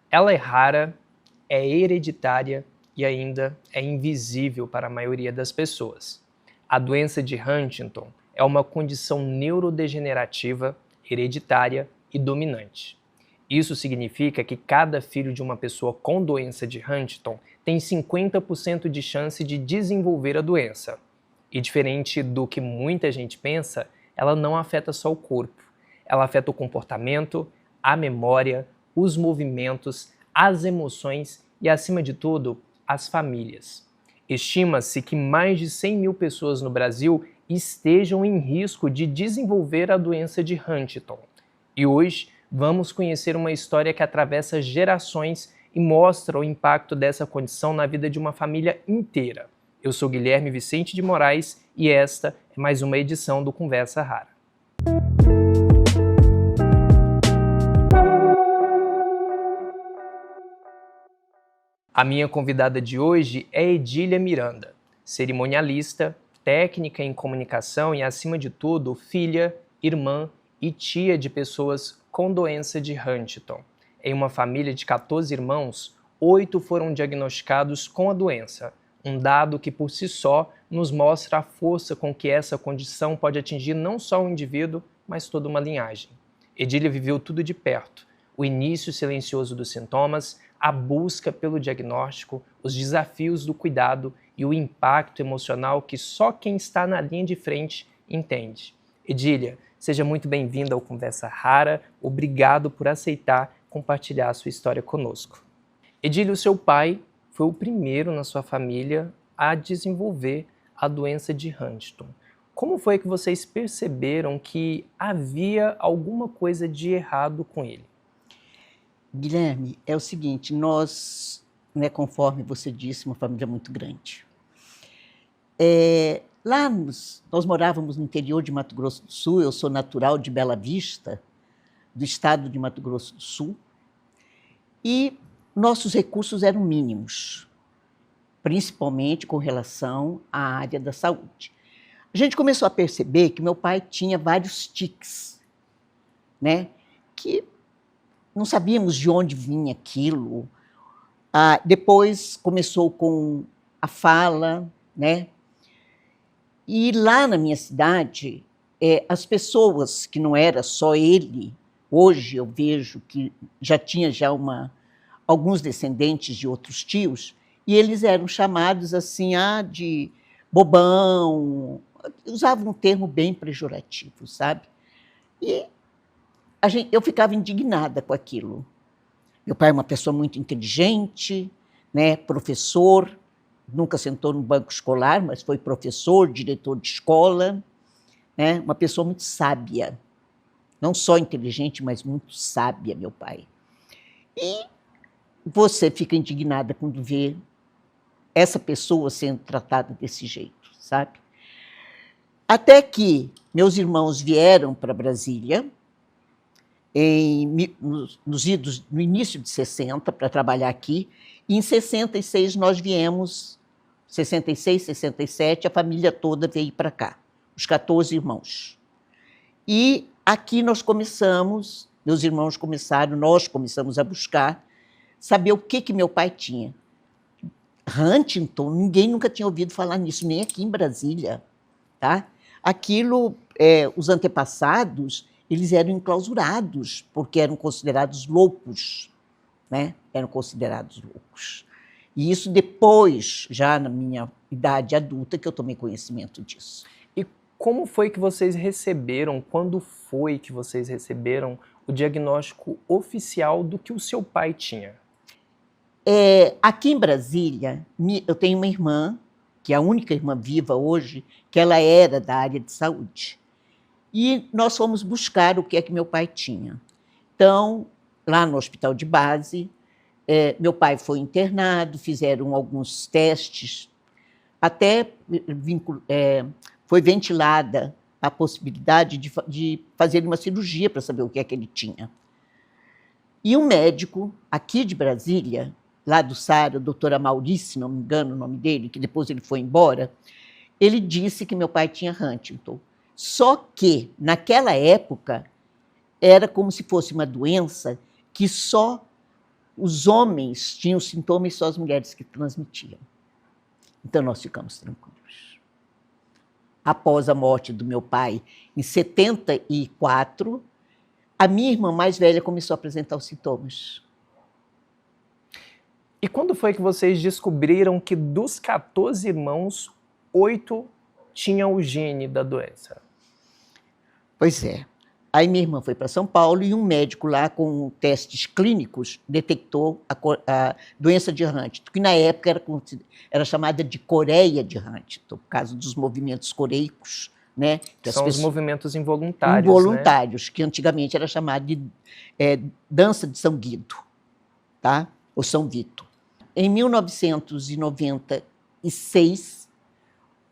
Ela é rara, é hereditária e ainda é invisível para a maioria das pessoas. A doença de Huntington é uma condição neurodegenerativa, hereditária e dominante. Isso significa que cada filho de uma pessoa com doença de Huntington tem 50% de chance de desenvolver a doença. E diferente do que muita gente pensa, ela não afeta só o corpo. Ela afeta o comportamento, a memória, os movimentos, as emoções e, acima de tudo, as famílias. Estima-se que mais de 100 mil pessoas no Brasil estejam em risco de desenvolver a doença de Huntington. E hoje vamos conhecer uma história que atravessa gerações e mostra o impacto dessa condição na vida de uma família inteira. Eu sou Guilherme Vicente de Moraes e esta é mais uma edição do Conversa Rara. A minha convidada de hoje é Edília Miranda, cerimonialista, técnica em comunicação e, acima de tudo, filha, irmã e tia de pessoas com doença de Huntington. Em uma família de 14 irmãos, 8 foram diagnosticados com a doença, um dado que por si só nos mostra a força com que essa condição pode atingir não só o indivíduo, mas toda uma linhagem. Edília viveu tudo de perto, o início silencioso dos sintomas, a busca pelo diagnóstico, os desafios do cuidado e o impacto emocional que só quem está na linha de frente entende. Edília, seja muito bem-vinda ao Conversa Rara. Obrigado por aceitar compartilhar a sua história conosco. Edília, o seu pai foi o primeiro na sua família a desenvolver a doença de Huntington. Como foi que vocês perceberam que havia alguma coisa de errado com ele? Guilherme, é o seguinte, nós, conforme você disse, uma família muito grande. Nós morávamos no interior de Mato Grosso do Sul, eu sou natural de Bela Vista, do estado de Mato Grosso do Sul, e nossos recursos eram mínimos, principalmente com relação à área da saúde. A gente começou a perceber que meu pai tinha vários tiques, que não sabíamos de onde vinha aquilo. Depois começou com a fala, E lá na minha cidade, as pessoas, que não era só ele, hoje eu vejo que já tinha alguns descendentes de outros tios, e eles eram chamados assim, de bobão, usavam um termo bem pejorativo, sabe? E eu ficava indignada com aquilo. Meu pai é uma pessoa muito inteligente, professor, nunca sentou no banco escolar, mas foi professor, diretor de escola, uma pessoa muito sábia, não só inteligente, mas muito sábia, meu pai. E você fica indignada quando vê essa pessoa sendo tratada desse jeito, sabe? Até que meus irmãos vieram para Brasília, no início de 60, para trabalhar aqui, e em 66 nós viemos, 66, 67, a família toda veio para cá, os 14 irmãos. E aqui nós começamos, meus irmãos começaram, nós começamos a buscar saber o que meu pai tinha. Huntington, ninguém nunca tinha ouvido falar nisso, nem aqui em Brasília. Tá? Aquilo, os antepassados, eles eram enclausurados, porque eram considerados loucos, Eram considerados loucos. E isso depois, já na minha idade adulta, que eu tomei conhecimento disso. E como foi que vocês receberam, quando foi que vocês receberam o diagnóstico oficial do que o seu pai tinha? Aqui em Brasília, eu tenho uma irmã, que é a única irmã viva hoje, que ela era da área de saúde. E nós fomos buscar o que é que meu pai tinha. Então, lá no hospital de base, meu pai foi internado, fizeram alguns testes, até foi ventilada a possibilidade de fazer uma cirurgia para saber o que é que ele tinha. E um médico aqui de Brasília, lá do SARA, o doutor Amauri, se não me engano o nome dele, que depois ele foi embora, ele disse que meu pai tinha Huntington. Só que, naquela época, era como se fosse uma doença que só os homens tinham sintomas e só as mulheres que transmitiam. Então, nós ficamos tranquilos. Após a morte do meu pai, em 74, a minha irmã mais velha começou a apresentar os sintomas. E quando foi que vocês descobriram que dos 14 irmãos, 8 tinham o gene da doença? Pois é. Aí minha irmã foi para São Paulo e um médico lá, com testes clínicos, detectou a doença de Huntington, que na época era chamada de Coreia de Huntington, por causa dos movimentos coreicos, né? Que são os movimentos involuntários, involuntários, né? Que antigamente era chamado de dança de São Guido, tá? Ou São Vito. Em 1996,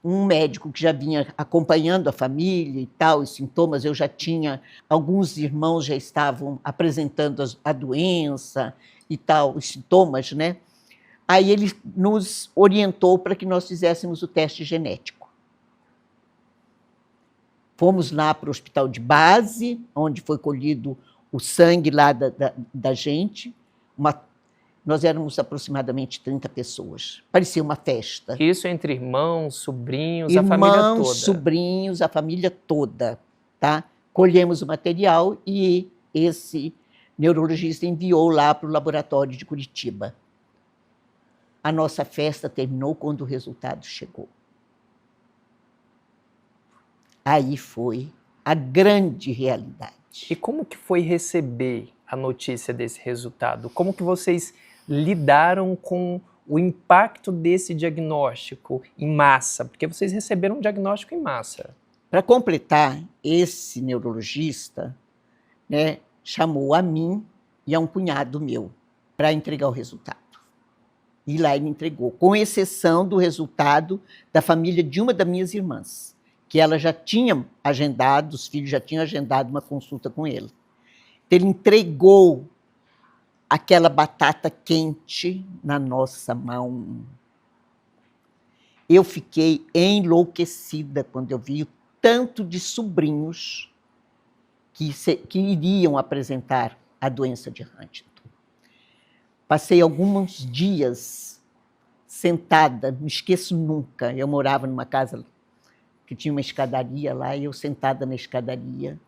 um médico que já vinha acompanhando a família e tal, os sintomas, eu já tinha, alguns irmãos já estavam apresentando a doença e tal, os sintomas, né? Aí ele nos orientou para que nós fizéssemos o teste genético. Fomos lá para o hospital de base, onde foi colhido o sangue lá da gente, nós éramos aproximadamente 30 pessoas. Parecia uma festa. Isso entre irmãos, sobrinhos, a família toda. Irmãos, sobrinhos, a família toda. Tá? Colhemos o material e esse neurologista enviou lá para o laboratório de Curitiba. A nossa festa terminou quando o resultado chegou. Aí foi a grande realidade. E como que foi receber a notícia desse resultado? Como que vocês lidaram com o impacto desse diagnóstico em massa? Porque vocês receberam um diagnóstico em massa. Para completar, esse neurologista, né, chamou a mim e a um cunhado meu para entregar o resultado. E lá ele entregou, com exceção do resultado da família de uma das minhas irmãs, que ela já tinha agendado, os filhos já tinham agendado uma consulta com ele. Ele entregou aquela batata quente na nossa mão. Eu fiquei enlouquecida quando eu vi o tanto de sobrinhos que iriam apresentar a doença de Huntington. Passei alguns dias sentada, não esqueço nunca. Eu morava numa casa que tinha uma escadaria lá, e eu sentada na escadaria,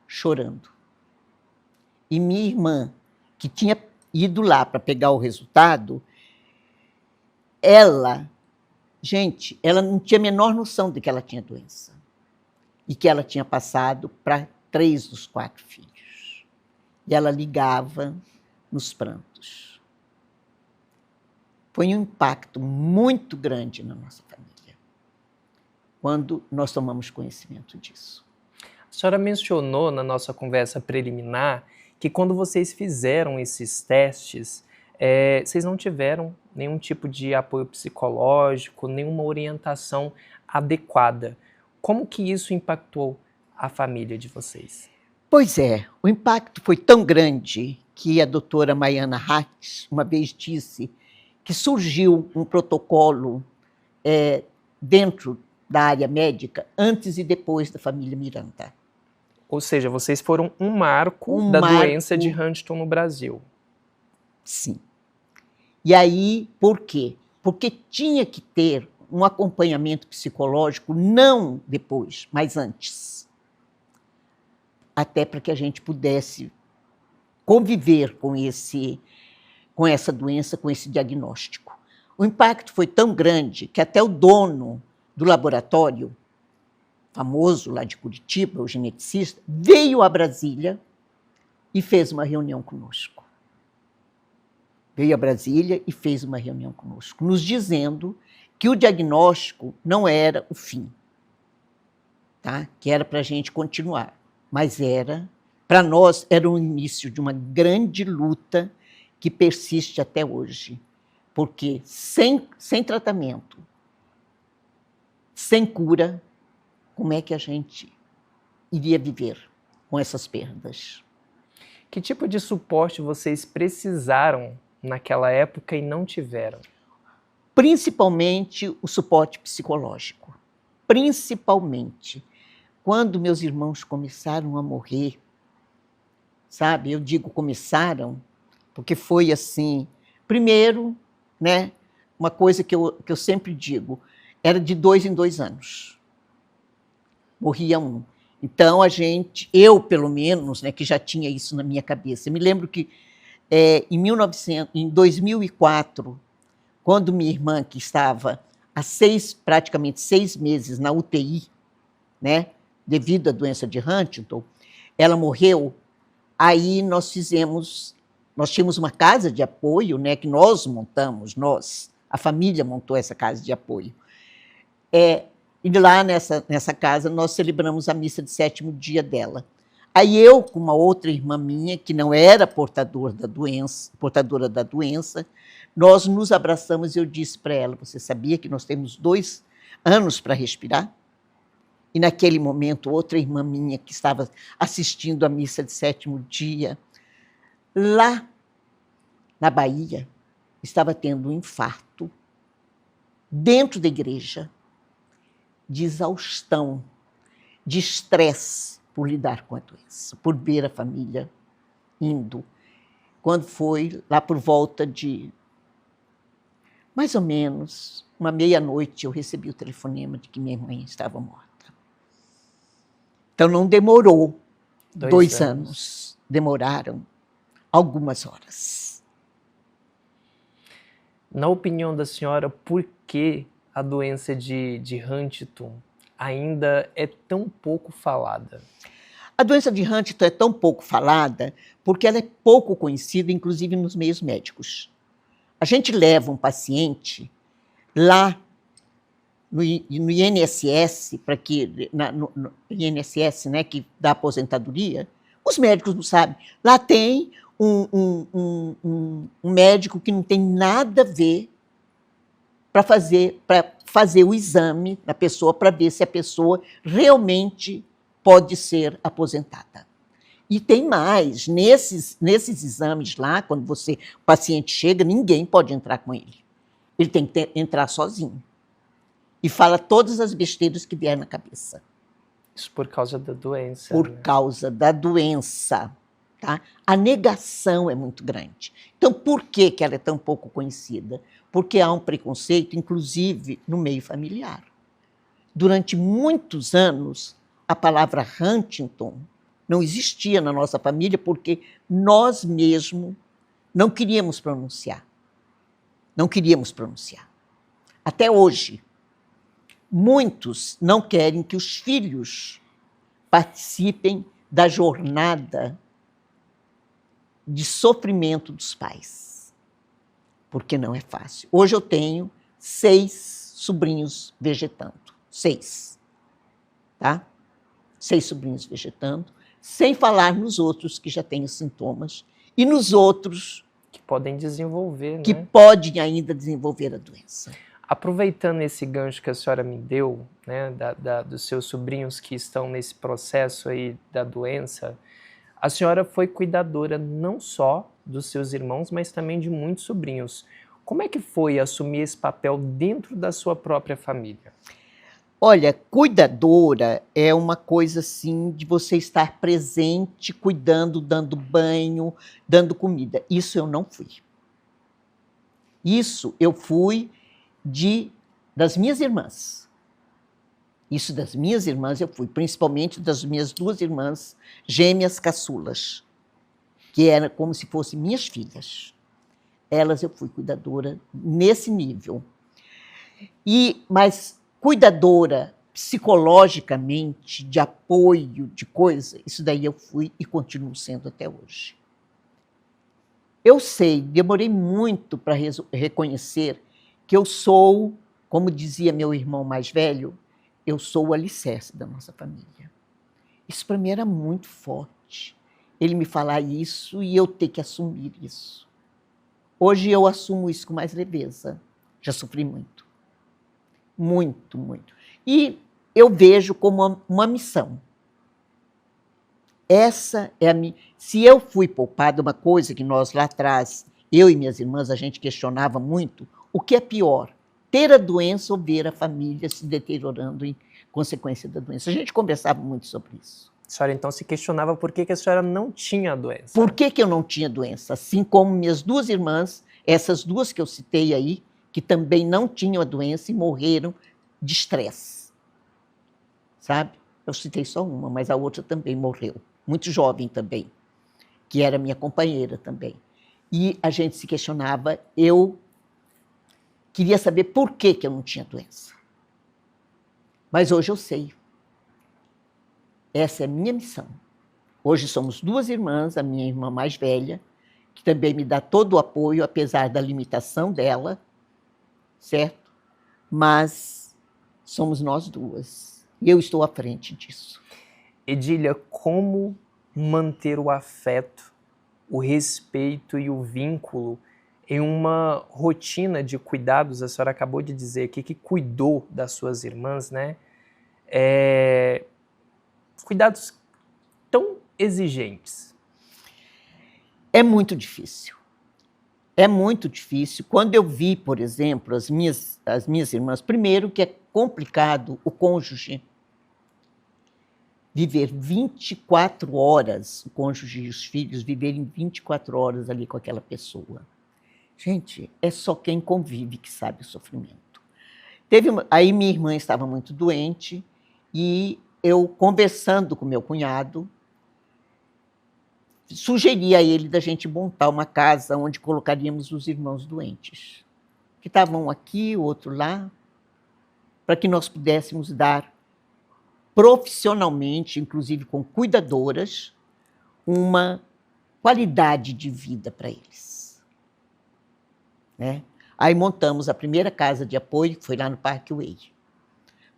chorando. E minha irmã, que tinha ido lá para pegar o resultado, ela não tinha a menor noção de que ela tinha doença. E que ela tinha passado para 3 dos 4 filhos. E ela ligava nos prantos. Foi um impacto muito grande na nossa família, quando nós tomamos conhecimento disso. A senhora mencionou na nossa conversa preliminar que quando vocês fizeram esses testes, vocês não tiveram nenhum tipo de apoio psicológico, nenhuma orientação adequada. Como que isso impactou a família de vocês? Pois é, o impacto foi tão grande que a doutora Maiana Hatz uma vez disse que surgiu um protocolo dentro da área médica antes e depois da família Miranda. Ou seja, vocês foram um marco da doença de Huntington no Brasil. Sim. E aí, por quê? Porque tinha que ter um acompanhamento psicológico, não depois, mas antes. Até para que a gente pudesse conviver com essa doença, com esse diagnóstico. O impacto foi tão grande que até o dono do laboratório, famoso lá de Curitiba, o geneticista, veio a Brasília e fez uma reunião conosco. Veio a Brasília e fez uma reunião conosco, nos dizendo que o diagnóstico não era o fim, tá? Que era para a gente continuar, mas para nós, era o início de uma grande luta que persiste até hoje, porque sem tratamento, sem cura, como é que a gente iria viver com essas perdas? Que tipo de suporte vocês precisaram naquela época e não tiveram? Principalmente o suporte psicológico. Principalmente. Quando meus irmãos começaram a morrer, sabe? Eu digo começaram, porque foi assim. Primeiro, né, uma coisa que eu sempre digo, era de 2 em 2 anos. Morria um. Então, eu pelo menos, né, que já tinha isso na minha cabeça, eu me lembro que em 2004, quando minha irmã, que estava há praticamente 6 meses na UTI, né, devido à doença de Huntington, ela morreu, aí nós tínhamos uma casa de apoio, né, que nós montamos, a família montou essa casa de apoio. E lá nessa casa nós celebramos a missa de 7º dia dela. Aí eu, com uma outra irmã minha, que não era portadora da doença, nós nos abraçamos e eu disse para ela, você sabia que nós temos 2 anos para respirar? E naquele momento, outra irmã minha que estava assistindo a missa de 7º dia, lá na Bahia, estava tendo um infarto dentro da igreja, de exaustão, de estresse por lidar com a doença, por ver a família indo. Quando foi lá por volta de, mais ou menos, uma meia-noite, eu recebi o telefonema de que minha mãe estava morta. Então, não demorou 2 anos. Demoraram algumas horas. Na opinião da senhora, por que a doença de Huntington ainda é tão pouco falada? A doença de Huntington é tão pouco falada porque ela é pouco conhecida, inclusive nos meios médicos. A gente leva um paciente lá no INSS, no INSS, né, que dá aposentadoria, os médicos não sabem. Lá tem um médico que não tem nada a ver para fazer o exame da pessoa, para ver se a pessoa realmente pode ser aposentada. E tem mais, nesses exames lá, quando o paciente chega, ninguém pode entrar com ele. Ele tem que entrar sozinho. E fala todas as besteiras que vier na cabeça. Isso por causa da doença. Por causa da doença. Tá? A negação é muito grande. Então, por que ela é tão pouco conhecida? Porque há um preconceito, inclusive, no meio familiar. Durante muitos anos, a palavra Huntington não existia na nossa família porque nós mesmos não queríamos pronunciar. Não queríamos pronunciar. Até hoje, muitos não querem que os filhos participem da jornada de sofrimento dos pais, porque não é fácil. Hoje eu tenho 6 sobrinhos vegetando. 6. Tá? 6 sobrinhos vegetando, sem falar nos outros que já têm os sintomas, e nos outros que podem desenvolver, que né? podem ainda desenvolver a doença. Aproveitando esse gancho que a senhora me deu, né, dos seus sobrinhos que estão nesse processo aí da doença, a senhora foi cuidadora não só dos seus irmãos, mas também de muitos sobrinhos. Como é que foi assumir esse papel dentro da sua própria família? Olha, cuidadora é uma coisa assim de você estar presente, cuidando, dando banho, dando comida. Isso eu não fui. Isso eu fui das minhas irmãs. Isso das minhas irmãs eu fui, principalmente das minhas 2 irmãs gêmeas caçulas, que eram como se fossem minhas filhas. Elas eu fui cuidadora nesse nível. Mas cuidadora psicologicamente, de apoio, de coisa, isso daí eu fui e continuo sendo até hoje. Eu sei, demorei muito para reconhecer que eu sou, como dizia meu irmão mais velho, eu sou o alicerce da nossa família. Isso para mim era muito forte. Ele me falar isso e eu ter que assumir isso. Hoje eu assumo isso com mais leveza. Já sofri muito. Muito, muito. E eu vejo como uma missão. Essa é a minha. Se eu fui poupada, uma coisa que nós lá atrás, eu e minhas irmãs, a gente questionava muito, o que é pior? Ter a doença ou ver a família se deteriorando em consequência da doença. A gente conversava muito sobre isso. A senhora então se questionava por que a senhora não tinha a doença. Por que eu não tinha doença? Assim como minhas duas irmãs, essas duas que eu citei aí, que também não tinham a doença e morreram de estresse. Sabe? Eu citei só uma, mas a outra também morreu. Muito jovem também, que era minha companheira também. E a gente se questionava, eu queria saber por que eu não tinha doença. Mas hoje eu sei. Essa é a minha missão. Hoje somos duas irmãs, a minha irmã mais velha, que também me dá todo o apoio, apesar da limitação dela, certo? Mas somos nós duas. E eu estou à frente disso. Edília, como manter o afeto, o respeito e o vínculo em uma rotina de cuidados? A senhora acabou de dizer aqui que cuidou das suas irmãs, né? Cuidados tão exigentes. É muito difícil. É muito difícil. Quando eu vi, por exemplo, as minhas irmãs, primeiro que é complicado o cônjuge viver 24 horas, o cônjuge e os filhos viverem 24 horas ali com aquela pessoa. Gente, é só quem convive que sabe o sofrimento. Aí minha irmã estava muito doente e eu, conversando com meu cunhado, sugeri a ele da gente montar uma casa onde colocaríamos os irmãos doentes, que estavam aqui, o outro lá, para que nós pudéssemos dar profissionalmente, inclusive com cuidadoras, uma qualidade de vida para eles. Né? Aí montamos a primeira casa de apoio, que foi lá no Parkway.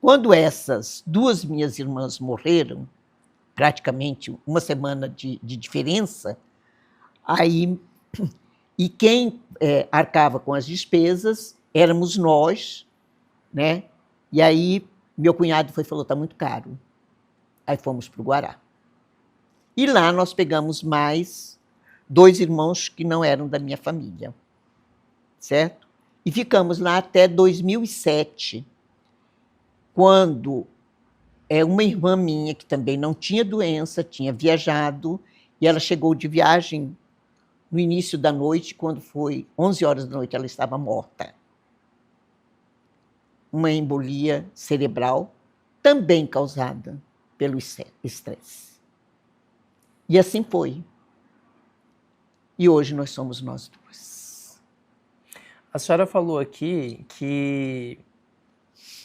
Quando essas duas minhas irmãs morreram, praticamente uma semana de diferença, aí, e quem arcava com as despesas éramos nós, né? E aí meu cunhado falou, está muito caro. Aí fomos para o Guará. E lá nós pegamos mais 2 irmãos que não eram da minha família, certo? E ficamos lá até 2007, quando uma irmã minha, que também não tinha doença, tinha viajado, e ela chegou de viagem no início da noite, quando foi 11 horas da noite, ela estava morta. Uma embolia cerebral, também causada pelo estresse. E assim foi. E hoje nós somos nós duas. A senhora falou aqui que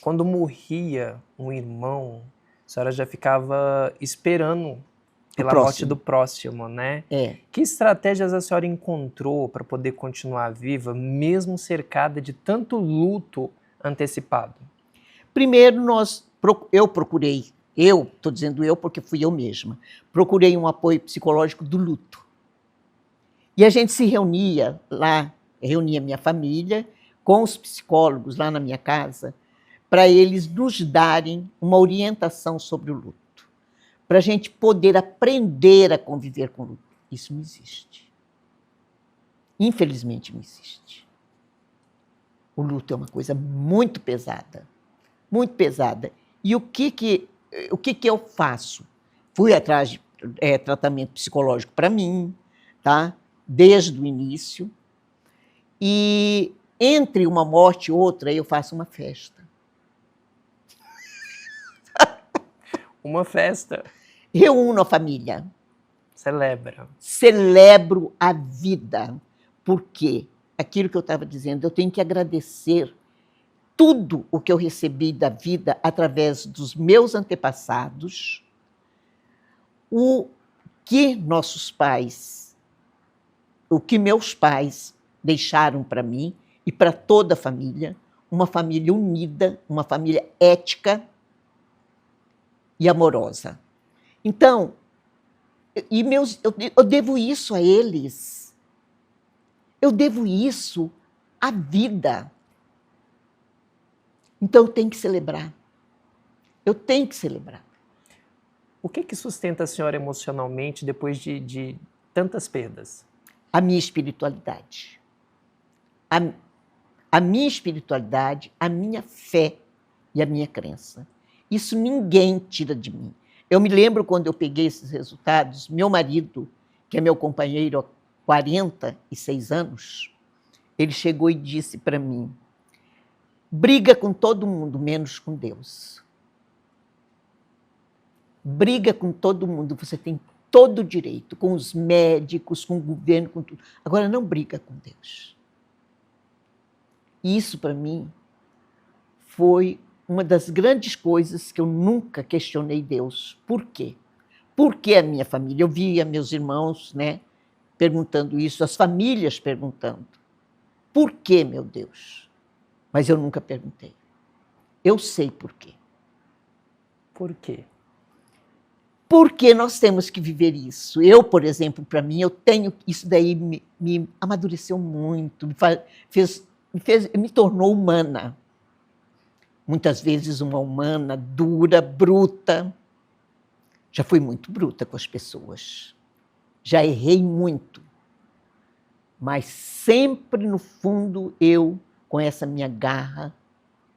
quando morria um irmão, a senhora já ficava esperando pela morte do próximo, né? Que estratégias a senhora encontrou para poder continuar viva, mesmo cercada de tanto luto antecipado? Primeiro, eu procurei, estou dizendo eu porque fui eu mesma, procurei um apoio psicológico do luto. E a gente se reunia lá, reunia minha família com os psicólogos lá na minha casa, para eles nos darem uma orientação sobre o luto, para a gente poder aprender a conviver com o luto. Isso não existe. Infelizmente não existe. O luto é uma coisa muito pesada. Muito pesada. E o que eu faço? Fui atrás de tratamento psicológico para mim, tá? Desde o início. E entre uma morte e outra, eu faço uma festa. Uma festa. Reúno a família. Celebra. Celebro a vida. Porque aquilo que eu estava dizendo, eu tenho que agradecer tudo o que eu recebi da vida através dos meus antepassados, o que meus pais deixaram para mim e para toda a família, uma família unida, uma família ética e amorosa. Então, eu devo isso a eles. Eu devo isso à vida. Então, eu tenho que celebrar. Eu tenho que celebrar. O que sustenta a senhora emocionalmente depois de tantas perdas? A minha espiritualidade. A minha espiritualidade, a minha fé e a minha crença. Isso ninguém tira de mim. Eu me lembro quando eu peguei esses resultados, meu marido, que é meu companheiro há 46 anos, ele chegou e disse para mim: briga com todo mundo, menos com Deus. Briga com todo mundo, você tem todo o direito, com os médicos, com o governo, com tudo. Agora, não briga com Deus. E isso, para mim, foi uma das grandes coisas que eu nunca questionei Deus. Por quê? Porque a minha família, eu via meus irmãos, né, perguntando isso, as famílias perguntando. Por quê, meu Deus? Mas eu nunca perguntei. Eu sei por quê. Por quê? Porque nós temos que viver isso. Eu, por exemplo, para mim, eu tenho isso daí me amadureceu muito, me tornou humana. Muitas vezes uma humana dura, bruta. Já fui muito bruta com as pessoas. Já errei muito. Mas sempre, no fundo, eu, com essa minha garra,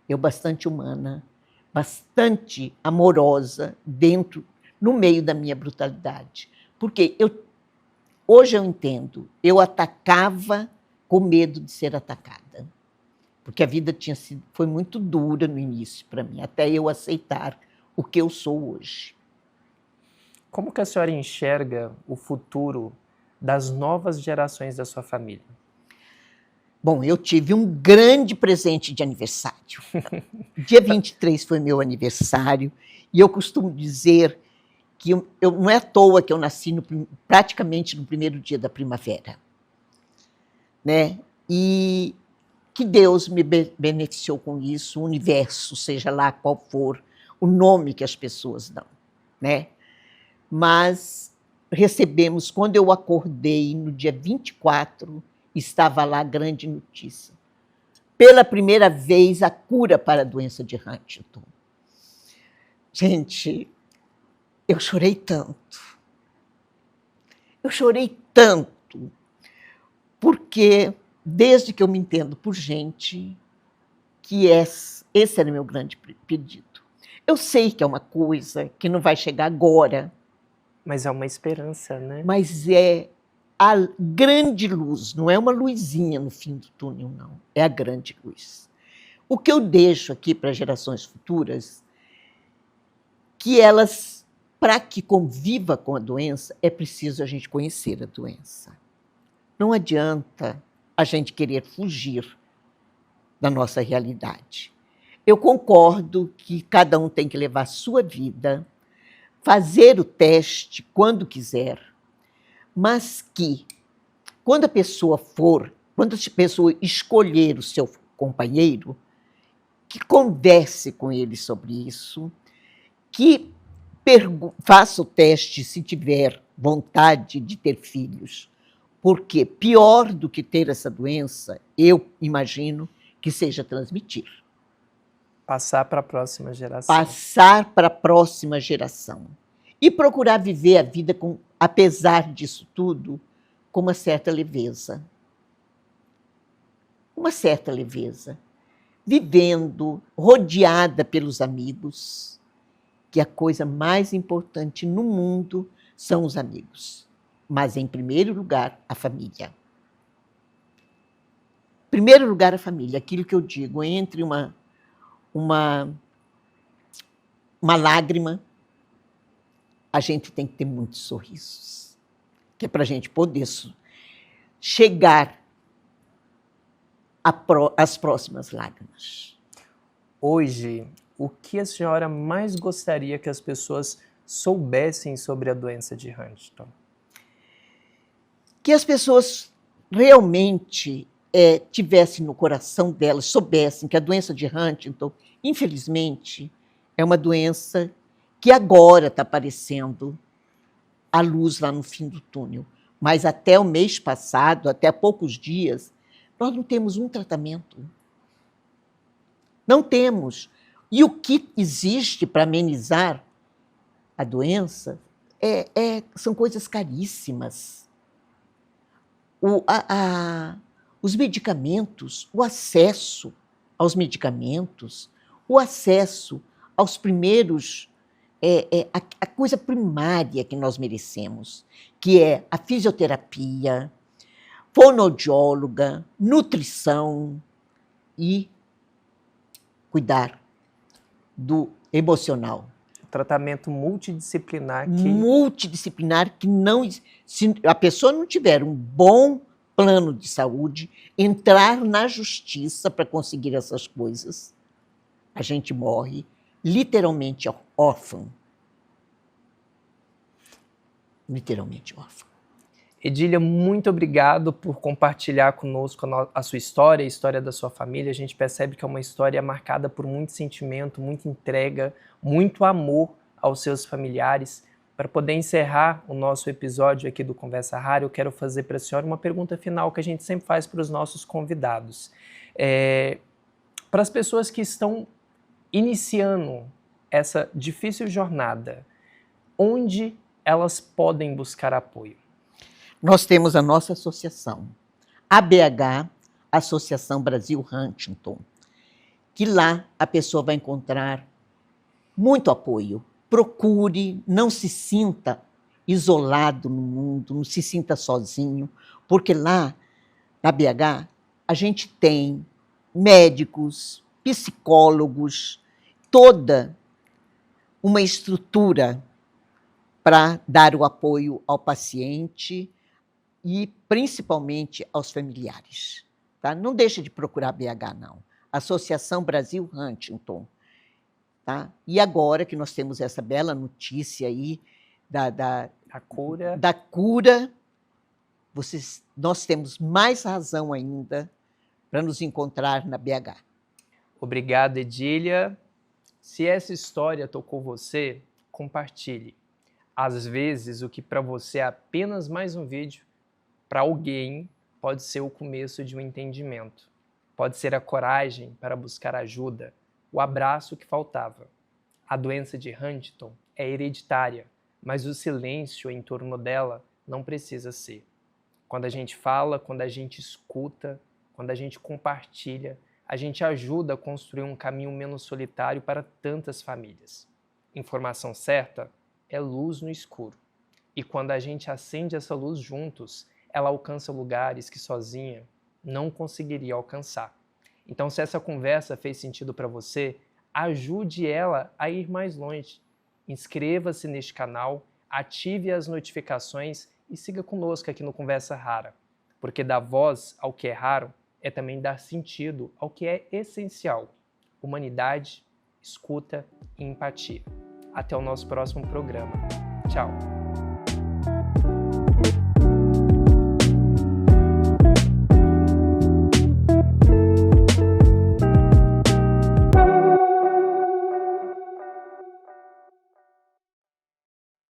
eu bastante humana, bastante amorosa, no meio da minha brutalidade. Porque hoje eu entendo, eu atacava com medo de ser atacada. Porque a vida foi muito dura no início para mim, até eu aceitar o que eu sou hoje. Como que a senhora enxerga o futuro das novas gerações da sua família? Bom, eu tive um grande presente de aniversário. Dia 23 foi meu aniversário, e eu costumo dizer que não é à toa que eu nasci praticamente no primeiro dia da primavera, né? E que Deus me beneficiou com isso, o universo, seja lá qual for o nome que as pessoas dão, né? Mas recebemos, quando eu acordei no dia 24, estava lá a grande notícia. Pela primeira vez, a cura para a doença de Huntington. Gente, eu chorei tanto. Eu chorei tanto, porque desde que eu me entendo por gente, que esse era o meu grande pedido. Eu sei que é uma coisa que não vai chegar agora. Mas é uma esperança, né? Mas é a grande luz, não é uma luzinha no fim do túnel, não. É a grande luz. O que eu deixo aqui para gerações futuras, que elas, para que conviva com a doença, é preciso a gente conhecer a doença. Não adianta a gente querer fugir da nossa realidade. Eu concordo que cada um tem que levar a sua vida, fazer o teste quando quiser, mas que, quando a pessoa escolher o seu companheiro, que converse com ele sobre isso, que faça o teste se tiver vontade de ter filhos, porque pior do que ter essa doença, eu imagino que seja transmitir. Passar para a próxima geração. Passar para a próxima geração. E procurar viver a vida, apesar disso tudo, com uma certa leveza. Uma certa leveza. Vivendo, rodeada pelos amigos, que a coisa mais importante no mundo são os amigos. Mas, em primeiro lugar, a família. Em primeiro lugar, a família. Aquilo que eu digo, entre uma lágrima, a gente tem que ter muitos sorrisos, que é para a gente poder chegar às próximas lágrimas. Hoje, o que a senhora mais gostaria que as pessoas soubessem sobre a doença de Huntington? Que as pessoas realmente tivessem no coração delas, soubessem que a doença de Huntington, infelizmente, é uma doença que agora está aparecendo a luz lá no fim do túnel. Mas até o mês passado, até há poucos dias, nós não temos um tratamento. Não temos. E o que existe para amenizar a doença são coisas caríssimas. Os medicamentos, o acesso aos medicamentos, o acesso aos primeiros a coisa primária que nós merecemos, que é a fisioterapia, fonoaudióloga, nutrição e cuidar do emocional. Tratamento multidisciplinar Que não, se a pessoa não tiver um bom plano de saúde, entrar na justiça para conseguir essas coisas, a gente morre literalmente órfão. Literalmente órfão. Edília, muito obrigado por compartilhar conosco a sua história, a história da sua família. A gente percebe que é uma história marcada por muito sentimento, muita entrega, muito amor aos seus familiares. Para poder encerrar o nosso episódio aqui do Conversa Rara, eu quero fazer para a senhora uma pergunta final que a gente sempre faz para os nossos convidados. Para as pessoas que estão iniciando essa difícil jornada, onde elas podem buscar apoio? Nós temos a nossa associação, ABH, Associação Brasil Huntington, que lá a pessoa vai encontrar muito apoio. Procure, não se sinta isolado no mundo, não se sinta sozinho, porque lá, na BH, a gente tem médicos, psicólogos, toda uma estrutura para dar o apoio ao paciente e principalmente aos familiares. Tá? Não deixe de procurar a BH, não. Associação Brasil Huntington. Tá? E agora que nós temos essa bela notícia aí da cura, nós temos mais razão ainda para nos encontrar na BH. Obrigado, Edília. Se essa história tocou você, compartilhe. Às vezes, o que para você é apenas mais um vídeo, para alguém pode ser o começo de um entendimento. Pode ser a coragem para buscar ajuda, o abraço que faltava. A doença de Huntington é hereditária, mas o silêncio em torno dela não precisa ser. Quando a gente fala, quando a gente escuta, quando a gente compartilha, a gente ajuda a construir um caminho menos solitário para tantas famílias. Informação certa é luz no escuro. E quando a gente acende essa luz juntos, ela alcança lugares que sozinha não conseguiria alcançar. Então, se essa conversa fez sentido para você, ajude ela a ir mais longe. Inscreva-se neste canal, ative as notificações e siga conosco aqui no Conversa Rara, porque dar voz ao que é raro é também dar sentido ao que é essencial: humanidade, escuta e empatia. Até o nosso próximo programa. Tchau!